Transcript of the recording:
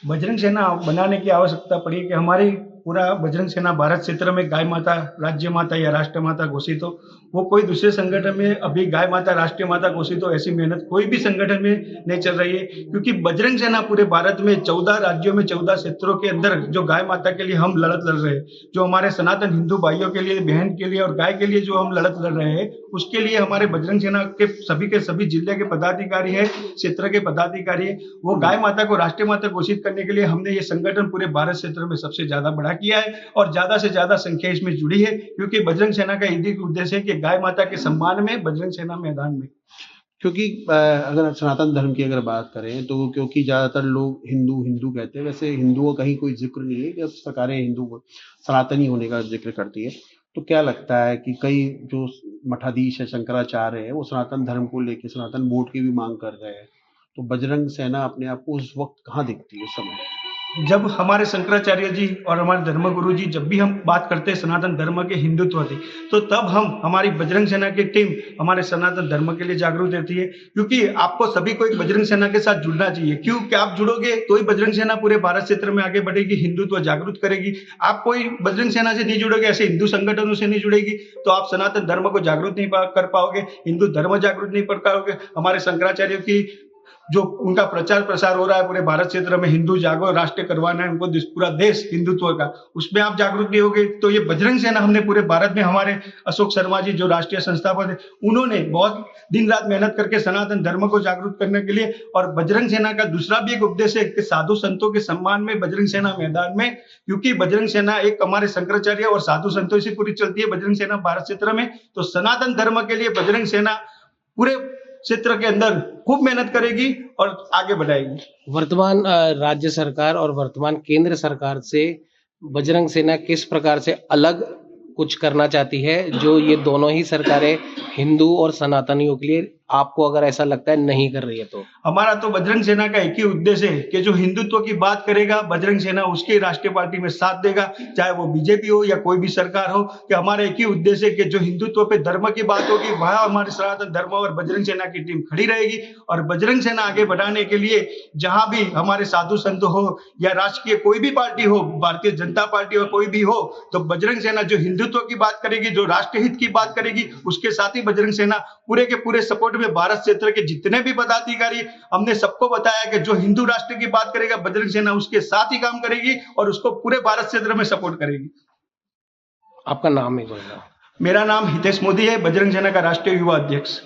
बजरंग सेना बनाने की आवश्यकता पड़ी कि हमारी पूरा बजरंग सेना भारत क्षेत्र में गाय माता, राज्य माता या राष्ट्र माता घोषित हो। वो कोई दूसरे संगठन में अभी गाय माता, राष्ट्रीय माता घोषित हो, ऐसी मेहनत कोई भी संगठन में नहीं चल रही है, क्योंकि बजरंग सेना पूरे भारत में 14 राज्यों में 14 क्षेत्रों के अंदर जो गाय माता के लिए हम लड़त लड़ रहे हैं, जो हमारे सनातन हिंदू भाइयों के लिए, बहन के लिए और गाय के लिए जो हम लड़त लड़ रहे हैं, उसके लिए हमारे बजरंग सेना के सभी जिले के पदाधिकारी है, क्षेत्र के पदाधिकारी है, वो गाय माता को राष्ट्रीय माता घोषित करने के लिए हमने ये संगठन पूरे भारत क्षेत्र में सबसे ज्यादा बड़ा किया है और ज्यादा से ज्यादा संख्या इसमें जुड़ी है, क्योंकि बजरंग सेना का यही उद्देश्य है कि गाय माता के सम्मान में बजरंग सेना मैदान में। क्योंकि अगर सनातन धर्म की अगर बात करें तो क्योंकि ज्यादातर लोग हिंदू हिंदू कहते हैं, वैसे हिंदुओं का ही कोई जिक्र नहीं है कि सरकारें हिंदू सनातनी होने का जिक्र करती है। तो क्या लगता है कि कई जो मठाधीश है, शंकराचार्य है, वो सनातन धर्म को लेके सनातन वोट की भी मांग कर रहे हैं, तो बजरंग सेना अपने आप को उस वक्त कहाँ दिखती है उस समय? जब हमारे शंकराचार्य जी और हमारे धर्मगुरु जी जब भी हम बात करते हैं सनातन धर्म के हिंदुत्व की, तो तब हमारी बजरंग सेना की टीम हमारे सनातन धर्म के लिए जागरूक रहती है, क्योंकि आपको सभी को एक बजरंग सेना के साथ जुड़ना चाहिए। क्यों? कि आप जुड़ोगे तो ही बजरंग सेना पूरे भारत क्षेत्र में आगे बढ़ेगी, हिंदुत्व जागरूक करेगी। आप कोई बजरंग सेना से नहीं जुड़ोगे, ऐसे हिंदू संगठनों से नहीं जुड़ेगी, तो आप सनातन धर्म को जागरूक नहीं कर पाओगे, हिंदू धर्म जागरूक नहीं कर पाओगे। हमारे शंकराचार्य की जो उनका प्रचार प्रसार हो रहा है पूरे भारत क्षेत्र में, हिंदू जागो राष्ट्र करवाना है उनको, पूरा देश हिंदुत्व का, उसमें आप जागरूक नहीं होगे। तो ये बजरंग सेना हमने पूरे भारत में, हमारे अशोक शर्मा जी जो राष्ट्रीय संस्थापक है, उन्होंने बहुत दिन रात मेहनत करके सनातन धर्म को जागरूक करने के लिए। और बजरंग सेना का दूसरा भी एक उद्देश्य है कि साधु संतों के सम्मान में बजरंग सेना मैदान में, क्योंकि बजरंग सेना एक हमारे शंकराचार्य और साधु संतों से पूरी चलती है बजरंग सेना भारत क्षेत्र में। तो सनातन धर्म के लिए बजरंग सेना पूरे क्षेत्र के अंदर खूब मेहनत करेगी और आगे बढ़ाएगी। वर्तमान राज्य सरकार और वर्तमान केंद्र सरकार से बजरंग सेना किस प्रकार से अलग कुछ करना चाहती है, जो ये दोनों ही सरकारें हिंदू और सनातनियों के लिए, आपको अगर ऐसा लगता है, नहीं कर रही है? तो हमारा तो बजरंग सेना का एक ही उद्देश्य है कि जो हिंदुत्व की बात करेगा बजरंग सेना उसकी राष्ट्रीय पार्टी में साथ देगा, चाहे वो बीजेपी हो या कोई भी सरकार हो। कि हमारा एक ही उद्देश्य है कि जो हिंदुत्व पे धर्म की बात होगी वहां हमारे सनातन धर्म और बजरंग सेना की टीम खड़ी रहेगी। और बजरंग सेना आगे बढ़ाने के लिए जहां भी हमारे साधु संत हो या राष्ट्रीय कोई भी पार्टी हो, भारतीय जनता पार्टी हो, कोई भी हो, तो बजरंग सेना जो हिंदुत्व की बात करेगी, जो राष्ट्रहित की बात करेगी, उसके साथ ही बजरंग सेना पूरे के पूरे सपोर्ट में भारत क्षेत्र के जितने भी पदाधिकारी, हमने सबको बताया कि जो हिंदू राष्ट्र की बात करेगा बजरंग सेना उसके साथ ही काम करेगी और उसको पूरे भारत क्षेत्र में सपोर्ट करेगी। आपका नाम है? मेरा नाम हितेश मोदी है, बजरंग सेना का राष्ट्रीय युवा अध्यक्ष।